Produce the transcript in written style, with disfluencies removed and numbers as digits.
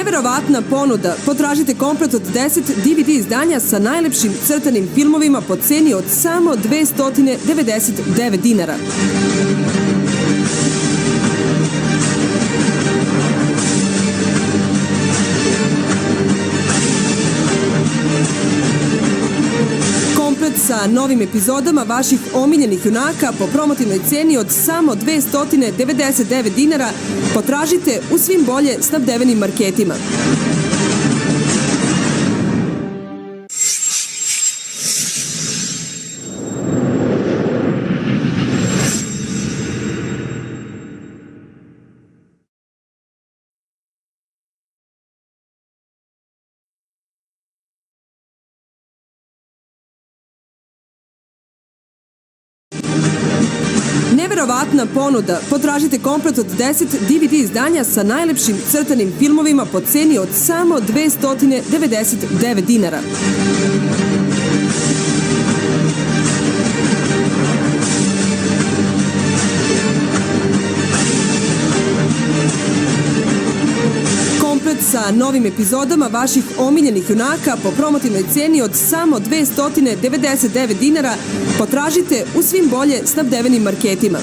Neverovatna ponuda. Potražite komplet od 10 DVD izdanja sa najlepšim crtanim filmovima po ceni od samo 299 dinara. Komplet sa novim epizodama vaših omiljenih junaka po promotivnoj ceni od samo 299 dinara potražite u svim bolje snabdevenim marketima. Neverovatna ponuda. Potražite komplet od 10 DVD izdanja sa najlepšim crtanim filmovima po ceni od samo 299 dinara. Komplet sa novim epizodama vaših omiljenih junaka po promotivnoj ceni od samo 299 dinara potražite u svim bolje snabdevenim marketima.